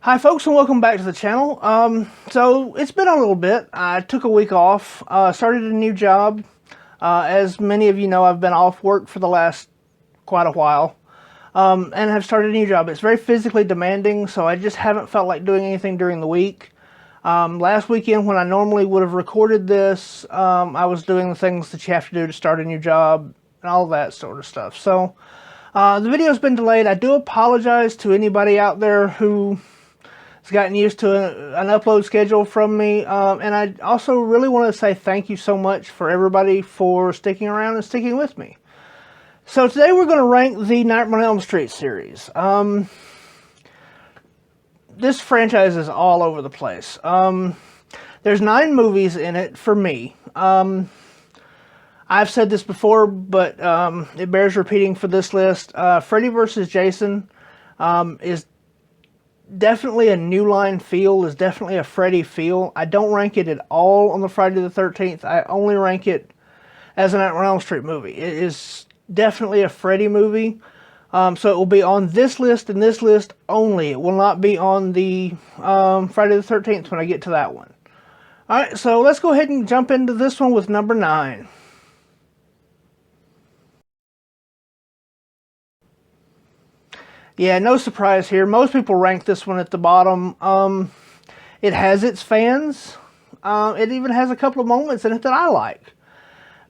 Hi folks, and welcome back to the channel. So it's been a little bit. I took a week off, started a new job. As many of you know, I've been off work for the last quite a while, and have started a new job. It's very physically demanding, so I just haven't felt like doing anything during the week. Last weekend, when I normally would have recorded this, I was doing the things that you have to do to start a new job and all that sort of stuff. So the video's been delayed. I do apologize to anybody out there who has gotten used to an upload schedule from me, and I also really want to say thank you so much for everybody for sticking around and sticking with me. So today we're going to rank the Nightmare on Elm Street series. This franchise is all over the place. There's 9 movies in it for me. I've said this before, but it bears repeating for this list. Freddy vs. Jason is definitely a New Line feel, is definitely a Freddy feel. I don't rank it at all on the Friday the 13th. I only rank it as a Nightmare on Elm Street movie. It is definitely a Freddy movie. So it will be on this list and this list only. It will not be on the Friday the 13th when I get to that one. Alright, so let's go ahead and jump into this one with number 9. Yeah, no surprise here. Most people rank this one at the bottom. It has its fans. It even has a couple of moments in it that I like.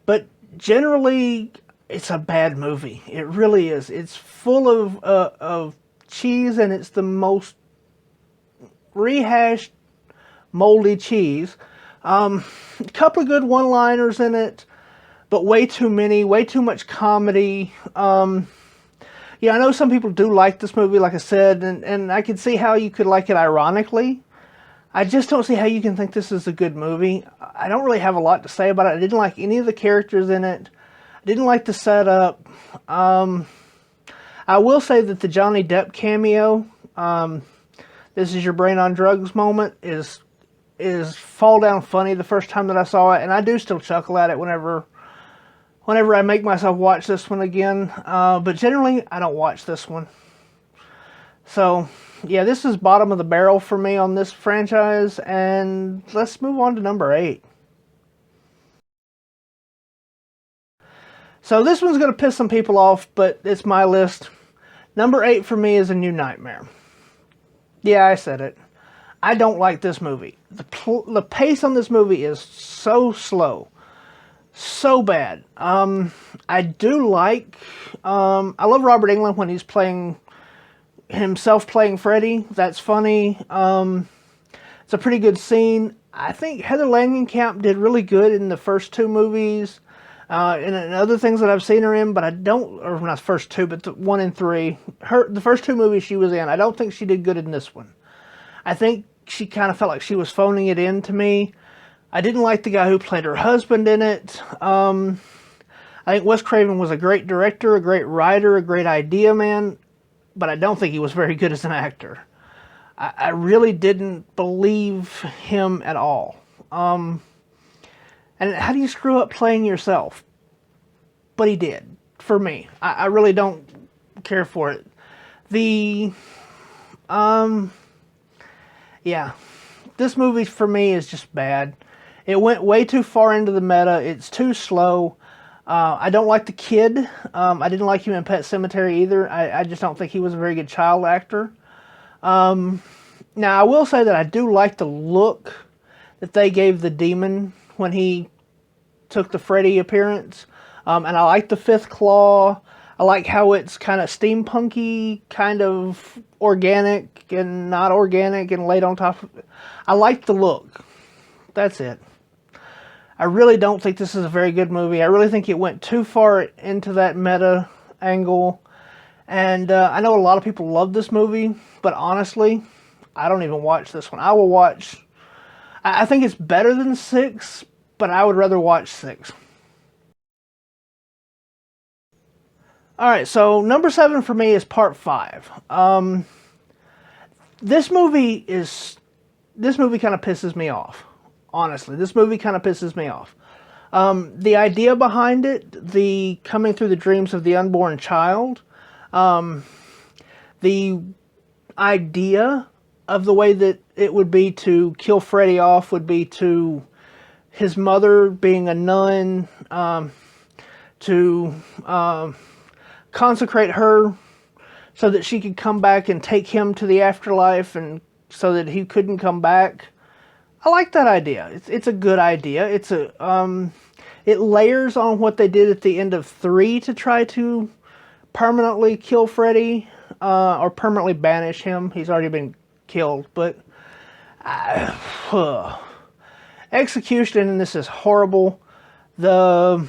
But generally, it's a bad movie. It really is. It's full of cheese, and it's the most rehashed, moldy cheese. A couple of good one-liners in it, but way too many, way too much comedy. Yeah, I know some people do like this movie, like I said, and I can see how you could like it ironically. I just don't see how you can think this is a good movie. I don't really have a lot to say about it. I didn't like any of the characters in it. I didn't like the setup. I will say that the Johnny Depp cameo, this is your brain on drugs moment, is fall down funny the first time that I saw it, and I do still chuckle at it whenever I make myself watch this one again, but generally I don't watch this one. So yeah, this is bottom of the barrel for me on this franchise, and let's move on to number 8. So this one's going to piss some people off, but it's my list. Number 8 for me is A New Nightmare. Yeah, I said it. I don't like this movie. The pace on this movie is so slow. So bad. I do like, I love Robert Englund when he's playing Freddy. That's funny. It's a pretty good scene. I think Heather Langenkamp did really good in the first 2 movies, and other things that I've seen her in, but I don't, or not the first 2, but the 1 and 3. The first 2 movies she was in, I don't think she did good in this one. I think she kind of felt like she was phoning it in to me. I didn't like the guy who played her husband in it. I think Wes Craven was a great director, a great writer, a great idea man, but I don't think he was very good as an actor. I really didn't believe him at all. And how do you screw up playing yourself? But he did, for me. I really don't care for it. Yeah, this movie for me is just bad. It went way too far into the meta. It's too slow. I don't like the kid. I didn't like him in Pet Sematary either. I just don't think he was a very good child actor. Now, I will say that I do like the look that they gave the demon when he took the Freddy appearance. And I like the 5th claw. I like how it's kind of steampunky, kind of organic and not organic and laid on top of it. I like the look. That's it. I really don't think this is a very good movie. I really think it went too far into that meta angle. And I know a lot of people love this movie, but honestly, I don't even watch this one. I think it's better than 6, but I would rather watch 6. Alright, so number 7 for me is Part 5. This movie kind of pisses me off. Honestly, this movie kind of pisses me off. The idea behind it, the coming through the dreams of the unborn child, the idea of the way that it would be to kill Freddy off would be to his mother being a nun, to consecrate her so that she could come back and take him to the afterlife, and so that he couldn't come back. I like that idea. It's a good idea. It layers on what they did at the end of 3 to try to permanently kill Freddy, or permanently banish him. He's already been killed, but execution in this is horrible. I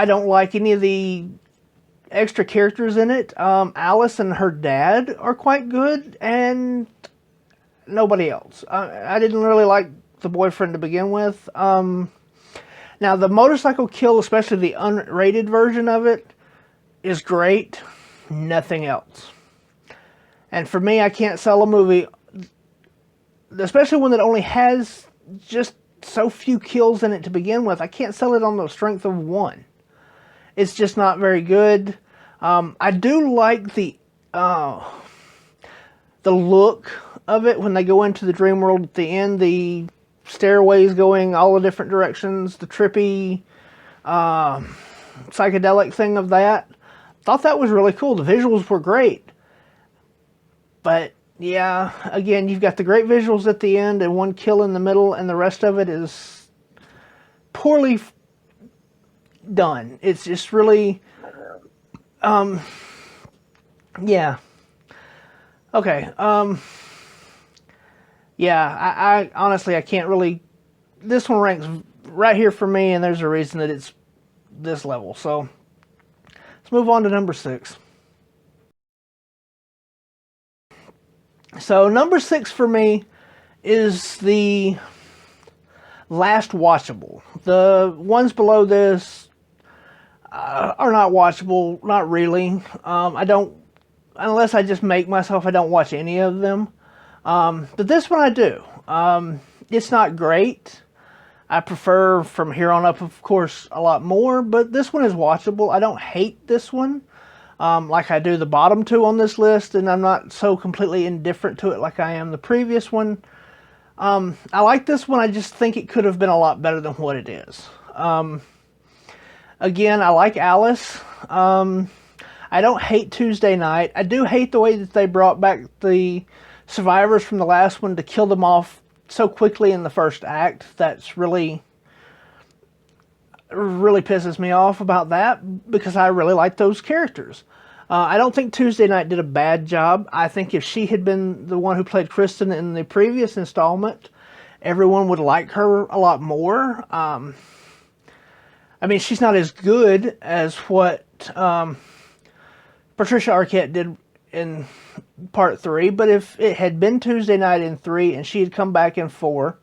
don't like any of the extra characters in it. Alice and her dad are quite good, and nobody else. I didn't really like the boyfriend to begin with. Now, the motorcycle kill, especially the unrated version of it, is great. Nothing else. And for me, I can't sell a movie, especially one that only has just so few kills in it to begin with. I can't sell it on the strength of 1. It's just not very good. I do like the look of it when they go into the dream world at the end. The stairways going all the different directions, the trippy psychedelic thing of that. Thought that was really cool. The visuals were great. But yeah, again, you've got the great visuals at the end and 1 kill in the middle, and the rest of it is poorly done. It's just really, yeah. Okay, yeah, I honestly, I can't really, this one ranks right here for me, and there's a reason that it's this level. So, let's move on to number 6. So, number 6 for me is the last watchable. The ones below this are not watchable, not really. I don't, unless I just make myself, I don't watch any of them. But this one I do. It's not great. I prefer From Here On Up, of course, a lot more, but this one is watchable. I don't hate this one like I do the bottom 2 on this list, and I'm not so completely indifferent to it like I am the previous one. I like this one. I just think it could have been a lot better than what it is. Again, I like Alice. I don't hate Tuesday Night. I do hate the way that they brought back the survivors from the last one to kill them off so quickly in the first act. That's really pisses me off about that, because I really like those characters. I don't think Tuesday Night did a bad job. I think if she had been the one who played Kristen in the previous installment, everyone would like her a lot more. I mean, she's not as good as what Patricia Arquette did in part 3, but if it had been Tuesday Night in 3 and she had come back in 4,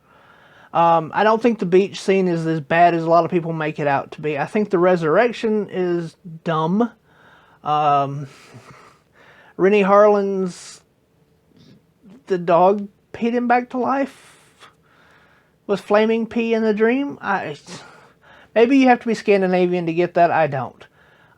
I don't think the beach scene is as bad as a lot of people make it out to be. I think the resurrection is dumb. Rennie Harlin's, the dog peed him back to life with flaming pee in the dream. Maybe you have to be Scandinavian to get that. I don't.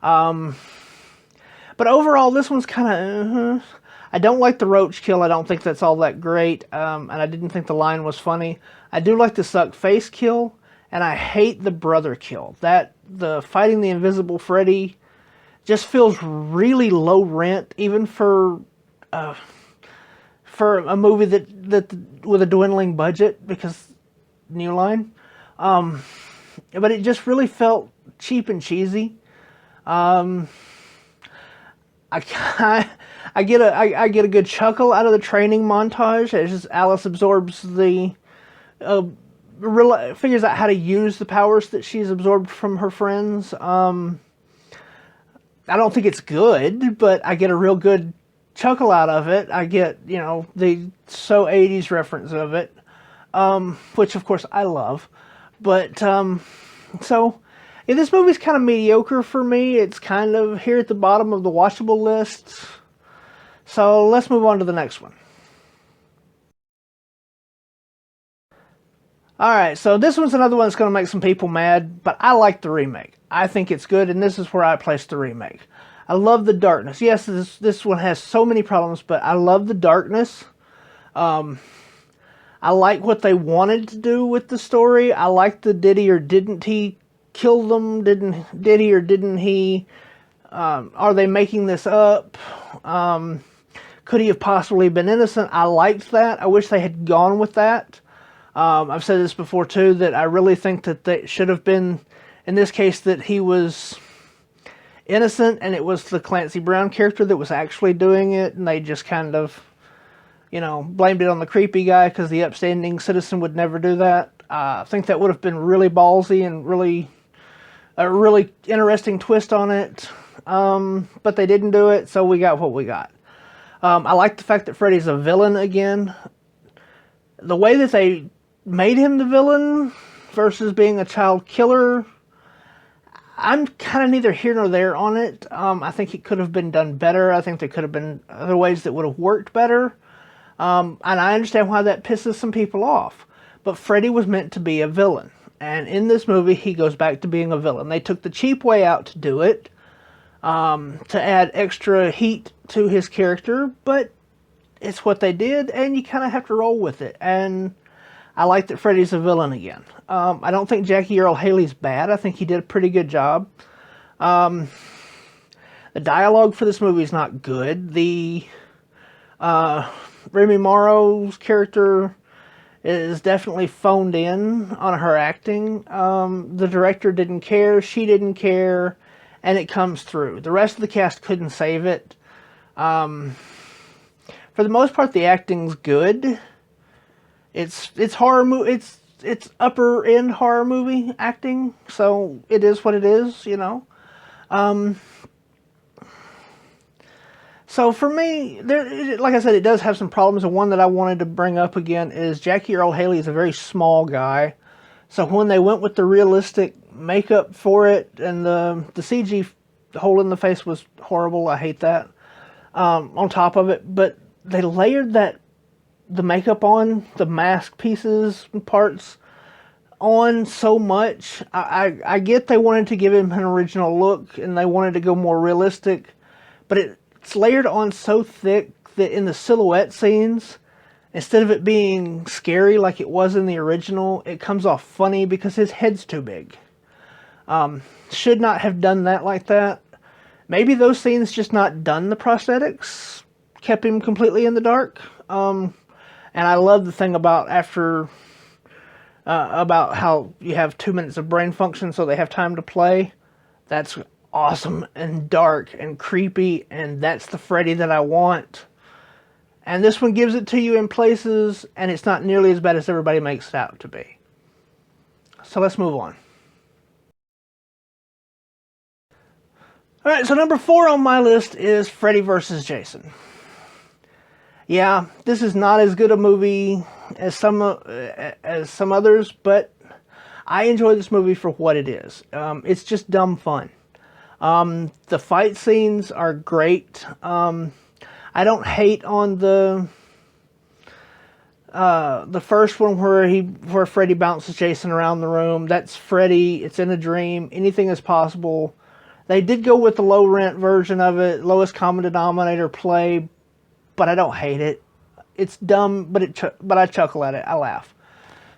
But overall, this one's kind of... I don't like the roach kill. I don't think that's all that great. And I didn't think the line was funny. I do like the suck face kill. And I hate the brother kill. The fighting the invisible Freddy just feels really low rent, even for a movie that with a dwindling budget, because New Line. But it just really felt cheap and cheesy. I get a good chuckle out of the training montage as Alice absorbs figures out how to use the powers that she's absorbed from her friends. I don't think it's good, but I get a real good chuckle out of it. I get, the so 80s reference of it, which of course I love. But, so, yeah, this movie's kind of mediocre for me. It's kind of here at the bottom of the watchable list. So let's move on to the next one. Alright, so this one's another one that's going to make some people mad, but I like the remake. I think it's good, and this is where I place the remake. I love the darkness. Yes, this one has so many problems, but I love the darkness. I like what they wanted to do with the story. I like the did he or didn't he kill them? Did he or didn't he? Are they making this up? Could he have possibly been innocent? I liked that. I wish they had gone with that. I've said this before too, that I really think that they should have been, in this case, that he was innocent and it was the Clancy Brown character that was actually doing it, and they just kind of, blamed it on the creepy guy because the upstanding citizen would never do that. I think that would have been really ballsy and a really interesting twist on it. But they didn't do it, so we got what we got. I like the fact that Freddy's a villain again. The way that they made him the villain versus being a child killer, I'm kind of neither here nor there on it. I think it could have been done better. I think there could have been other ways that would have worked better. And I understand why that pisses some people off. But Freddy was meant to be a villain. And in this movie, he goes back to being a villain. They took the cheap way out to do it, to add extra heat to his character, but it's what they did, and you kind of have to roll with it. And I like that Freddy's a villain again. I don't think Jackie Earle Haley's bad. I think he did a pretty good job. The dialogue for this movie is not good. The Remy Morrow's character is definitely phoned in on her acting. The director didn't care, she didn't care, and it comes through. The rest of the cast couldn't save it. For the most part, the acting's good. It's horror it's upper end horror movie acting, so it is what it is, So for me, like I said, it does have some problems, and one that I wanted to bring up again is Jackie Earle Haley is a very small guy. So when they went with the realistic makeup for it, and the CG hole in the face was horrible, I hate that, on top of it, but they layered the makeup on, the mask pieces and parts on so much. I get they wanted to give him an original look, and they wanted to go more realistic, but it's layered on so thick that in the silhouette scenes, instead of it being scary like it was in the original, it comes off funny because his head's too big. Should not have done that like that. Maybe those scenes just not done the prosthetics kept him completely in the dark. And I love the thing about about how you have 2 minutes of brain function so they have time to play. That's awesome and dark and creepy, and that's the Freddy that I want. And this one gives it to you in places, and it's not nearly as bad as everybody makes it out to be. So let's move on. Alright, so number 4 on my list is Freddy vs. Jason. Yeah, this is not as good a movie as some others, but I enjoy this movie for what it is. It's just dumb fun. The fight scenes are great. I don't hate on the first one where Freddy bounces Jason around the room. That's Freddy. It's in a dream. Anything is possible. They did go with the low rent version of it, lowest common denominator play, but I don't hate it. It's dumb, but I chuckle at it. I laugh.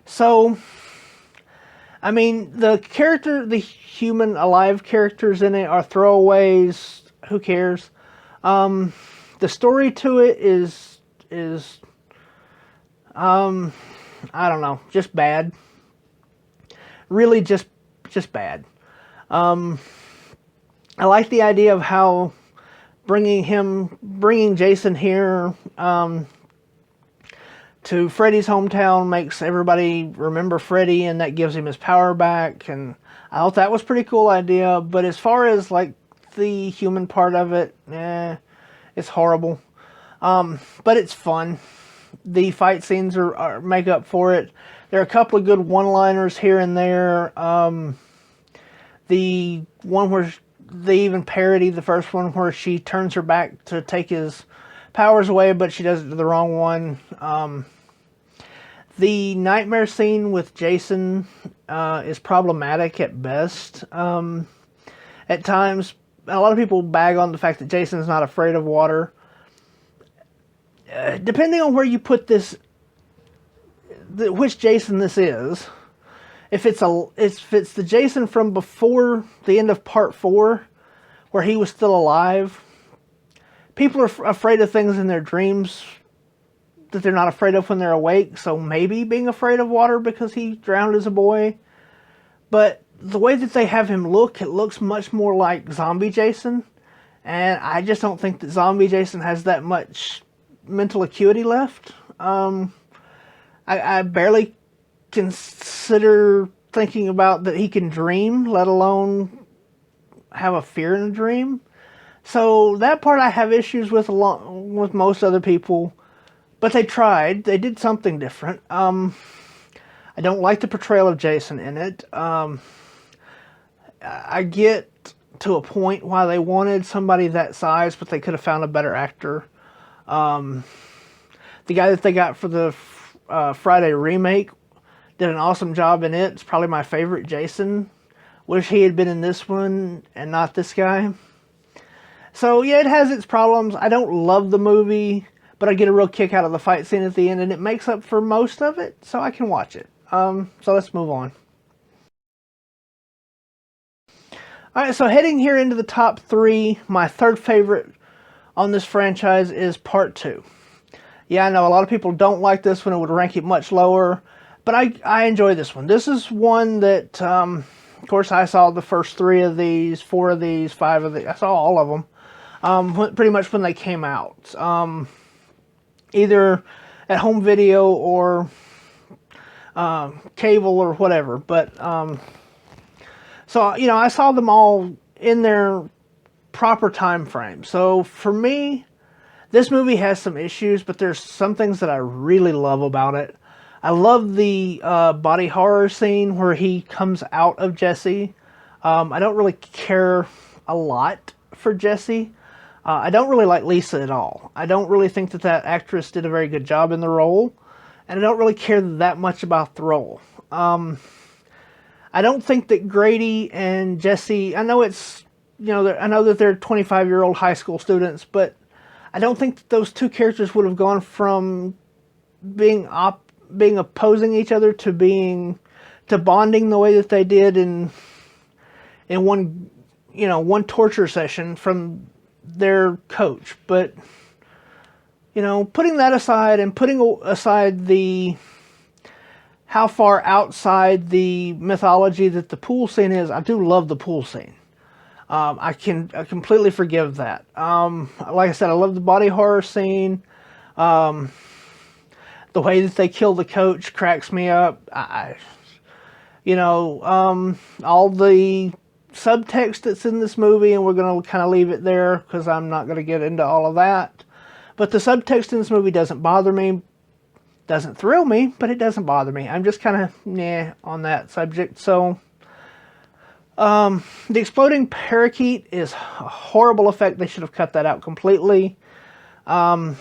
So, I mean, the human alive characters in it are throwaways. Who cares? The story to it is I don't know, just bad. Really just bad. I like the idea of how bringing Jason here to Freddy's hometown makes everybody remember Freddy, and that gives him his power back, and I thought that was a pretty cool idea. But as far as like the human part of it, it's horrible. But it's fun. The fight scenes are make up for it. There are a couple of good one-liners here and there. The one where they even parody the first one where she turns her back to take his powers away, but she does it to the wrong one. The nightmare scene with Jason is problematic at best. at times. A lot of people bag on the fact that Jason's not afraid of water. Depending on where you put this, which Jason this is, if it's the Jason from before the end of part 4, where he was still alive, people are afraid of things in their dreams that they're not afraid of when they're awake, so maybe being afraid of water because he drowned as a boy. But the way that they have him look, it looks much more like zombie Jason, and I just don't think that zombie Jason has that much mental acuity left. I barely consider thinking about that he can dream, let alone have a fear in a dream. So that part I have issues with along with most other people, but they tried. They did something different. I don't like the portrayal of Jason in it. I get to a point why they wanted somebody that size, but they could have found a better actor. The guy that they got for the Friday remake did an awesome job in it. It's probably my favorite Jason. Wish he had been in this one and not this guy. So yeah, it has its problems. I don't love the movie, but I get a real kick out of the fight scene at the end, and it makes up for most of it, so I can watch it. So let's move on. Alright, so heading here into the top 3, my third favorite on this franchise is Part 2. Yeah, I know a lot of people don't like this one and would rank it much lower, but I enjoy this one. This is one that, of course, I saw the first 3 of these, 4 of these, 5 of these. I saw all of them pretty much when they came out. Either at home video or cable or whatever. But, so, you know, I saw them all in their proper time frame. So for me, this movie has some issues, but there's some things that I really love about it. I love the body horror scene where he comes out of Jesse. I don't really care a lot for Jesse. I don't really like Lisa at all. I don't really think that that actress did a very good job in the role, and I don't really care that much about the role. I don't think that Grady and Jesse, I know it's, you know, I know that they're 25-year-old high school students, but I don't think that those two characters would have gone from being opposing each other to bonding the way that they did in one, you know, one torture session from their coach. But, you know, putting that aside and putting aside the how far outside the mythology that the pool scene is, I do love the pool scene. I completely forgive that. Like I said, I love the body horror scene. The way that they kill the coach cracks me up. You know, all the subtext that's in this movie, and we're going to kind of leave it there because I'm not going to get into all of that. But the subtext in this movie doesn't bother me. Doesn't thrill me, but it doesn't bother me. I'm just kind of nah on that subject. So, the exploding parakeet is a horrible effect. They should have cut that out completely. And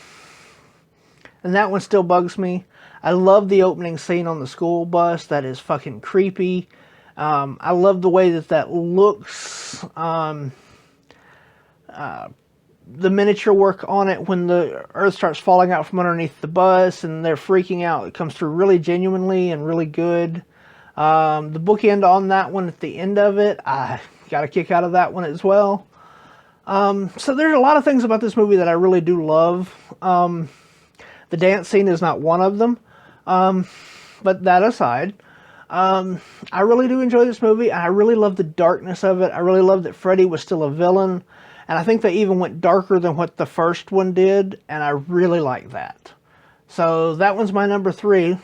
that one still bugs me. I love the opening scene on the school bus. That is fucking creepy. I love the way that looks. The miniature work on it when the earth starts falling out from underneath the bus and they're freaking out. It comes through really genuinely and really good. The bookend on that one at the end of it, I got a kick out of that one as well. So there's a lot of things about this movie that I really do love. The dance scene is not one of them. But that aside, I really do enjoy this movie. And I really love the darkness of it. I really love that Freddy was still a villain. And I think they even went darker than what the first one did. And I really like that. So that one's my number 3.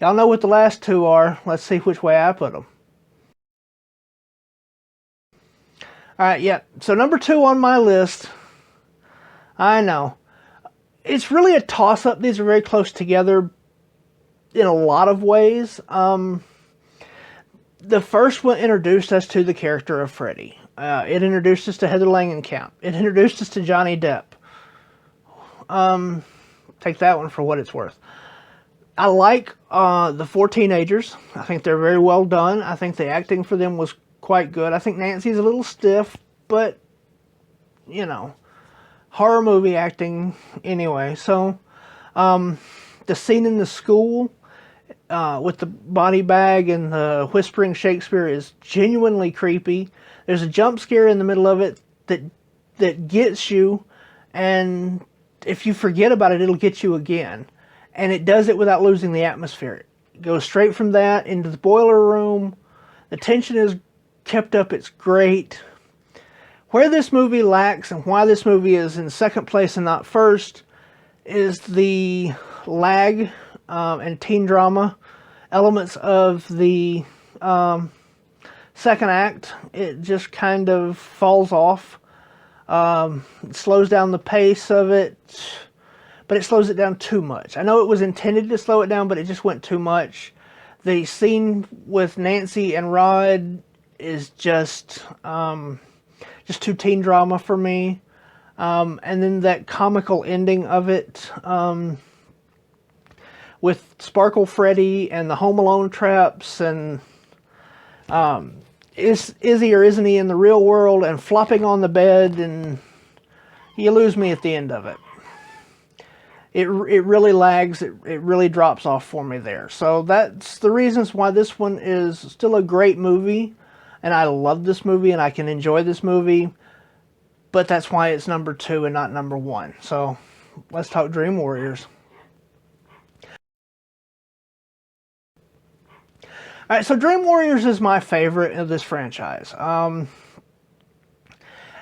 Y'all know what the last 2 are. Let's see which way I put them. Alright, yeah. So number 2 on my list. I know. It's really a toss-up. These are very close together in a lot of ways. The first one introduced us to the character of Freddy. It introduced us to Heather Langenkamp. It introduced us to Johnny Depp. Take that one for what it's worth. I like the 4 teenagers. I think they're very well done. I think the acting for them was quite good. I think Nancy's a little stiff, but, you know, horror movie acting anyway. So, the scene in the school with the body bag and the whispering Shakespeare is genuinely creepy. There's a jump scare in the middle of it that gets you, and if you forget about it, it'll get you again. And it does it without losing the atmosphere. It goes straight from that into the boiler room. The tension is kept up. It's great. Where this movie lacks and why this movie is in second place and not first is the lag and teen drama elements of the second act. It just kind of falls off. It slows down the pace of it, but it slows it down too much. I know it was intended to slow it down, but it just went too much. The scene with Nancy and Rod is just too teen drama for me. And then that comical ending of it, with Sparkle Freddy and the Home Alone traps, and is he or isn't he in the real world, and flopping on the bed, and you lose me at the end of it. It really lags, it really drops off for me there. So that's the reasons why this one is still a great movie, and I love this movie, and I can enjoy this movie, but that's why it's number 2 and not number 1. So let's talk Dream Warriors. Alright, so Dream Warriors is my favorite of this franchise.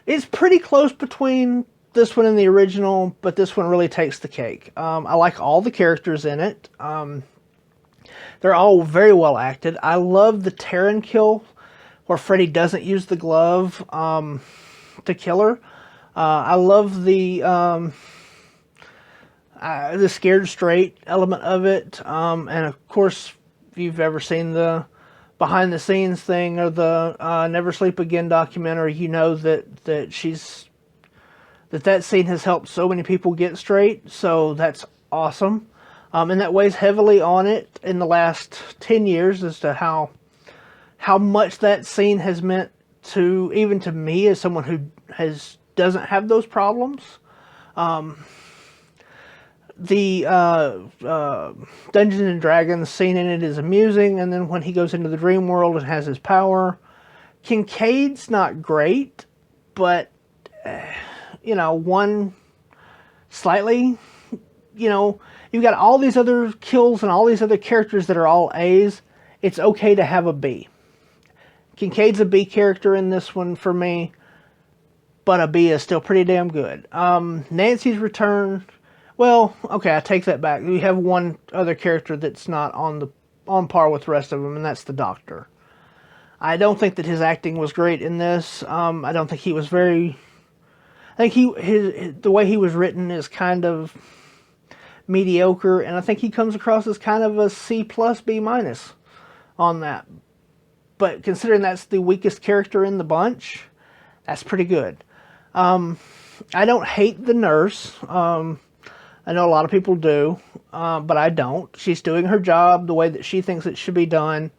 It's pretty close between this one and the original, but this one really takes the cake. I like all the characters in it. They're all very well acted. I love the Terran kill, where Freddy doesn't use the glove to kill her. I love the scared straight element of it. And of course, if you've ever seen the behind the scenes thing or the Never Sleep Again documentary, you know that scene has helped so many people get straight. So that's awesome. And that weighs heavily on it in the last 10 years as to how much that scene has meant to, even to me as someone who doesn't have those problems. The Dungeons and Dragons scene in it is amusing, and then when he goes into the dream world and has his power, Kincaid's not great, but one slightly, you've got all these other kills and all these other characters that are all A's. It's okay to have a B. Kincaid's a B character in this one for me, but a B is still pretty damn good. Nancy's return, well, okay, I take that back. We have one other character that's not on par with the rest of them, and that's the Doctor. I don't think that his acting was great in this. I don't think he was very... I think the way he was written is kind of mediocre, and I think he comes across as kind of a C+, B- on that. But considering that's the weakest character in the bunch, that's pretty good. I don't hate the nurse. I know a lot of people do, but I don't. She's doing her job the way that she thinks it should be done.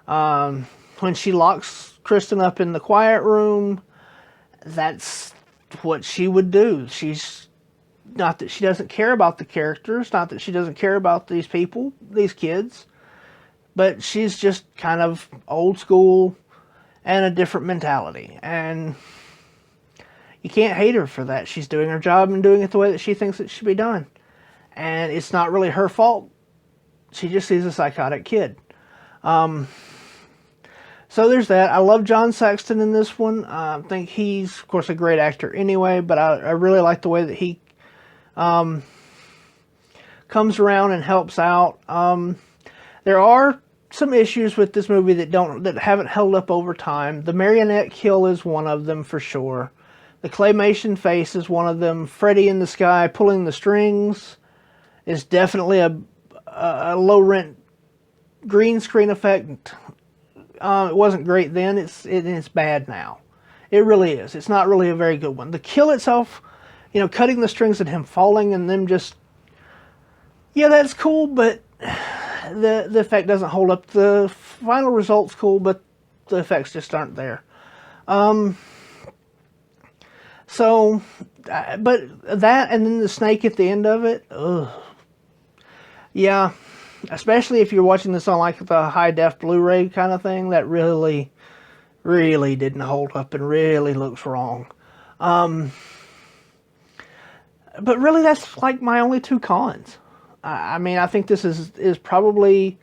When she locks Kristen up in the quiet room, that's what she would do. She's not that she doesn't care about the characters, not that she doesn't care about these people, these kids, but she's just kind of old school and a different mentality. And you can't hate her for that. She's doing her job and doing it the way that she thinks it should be done. And it's not really her fault. She just sees a psychotic kid. So there's that. I love John Saxton in this one. I think he's, of course, a great actor anyway, but I really like the way that he comes around and helps out. There are some issues with this movie that haven't held up over time. The marionette kill is one of them for sure. The claymation face is one of them. Freddy in the sky pulling the strings is definitely a low-rent green screen effect. It wasn't great then. It's bad now. It really is. It's not really a very good one. The kill itself, cutting the strings and him falling and them just... Yeah, that's cool, but the effect doesn't hold up. The final result's cool, but the effects just aren't there. So, but that and then the snake at the end of it, ugh. Yeah, especially if you're watching this on like the high def Blu-ray kind of thing, that really, really didn't hold up and really looks wrong. But really, that's like my only two cons. I mean, I think this is probably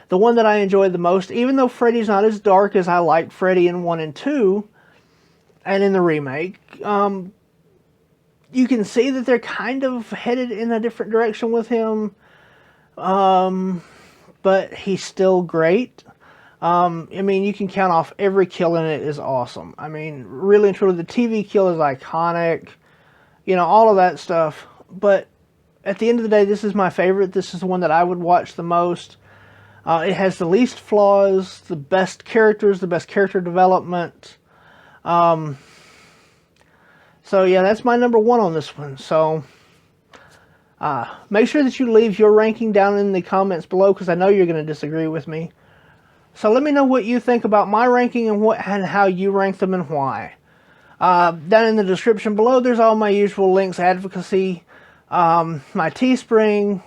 the one that I enjoyed the most, even though Freddy's not as dark as I liked Freddy in 1 and 2, and in the remake. You can see that they're kind of headed in a different direction with him, but he's still great. I mean, you can count off every kill in it is awesome. I mean, really and truly, the TV kill is iconic, you know, all of that stuff. But at the end of the day, this is my favorite. This is the one that I would watch the most. It has the least flaws, the best characters, the best character development. So yeah, that's my number 1 on this one. So make sure that you leave your ranking down in the comments below, because I know you're going to disagree with me. So let me know what you think about my ranking and how you rank them and why. Down in the description below, there's all my usual links, advocacy, my Teespring,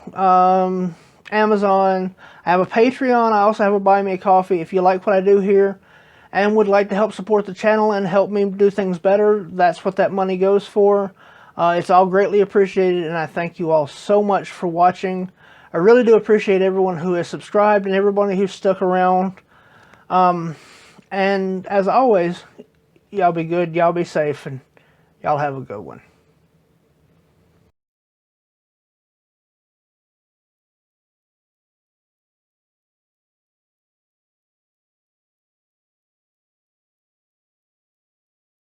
Amazon. I have a Patreon. I also have a Buy Me a Coffee. If you like what I do here and would like to help support the channel and help me do things better, that's what that money goes for. It's all greatly appreciated, and I thank you all so much for watching. I really do appreciate everyone who has subscribed and everybody who's stuck around. And as always, y'all be good, y'all be safe, and y'all have a good one.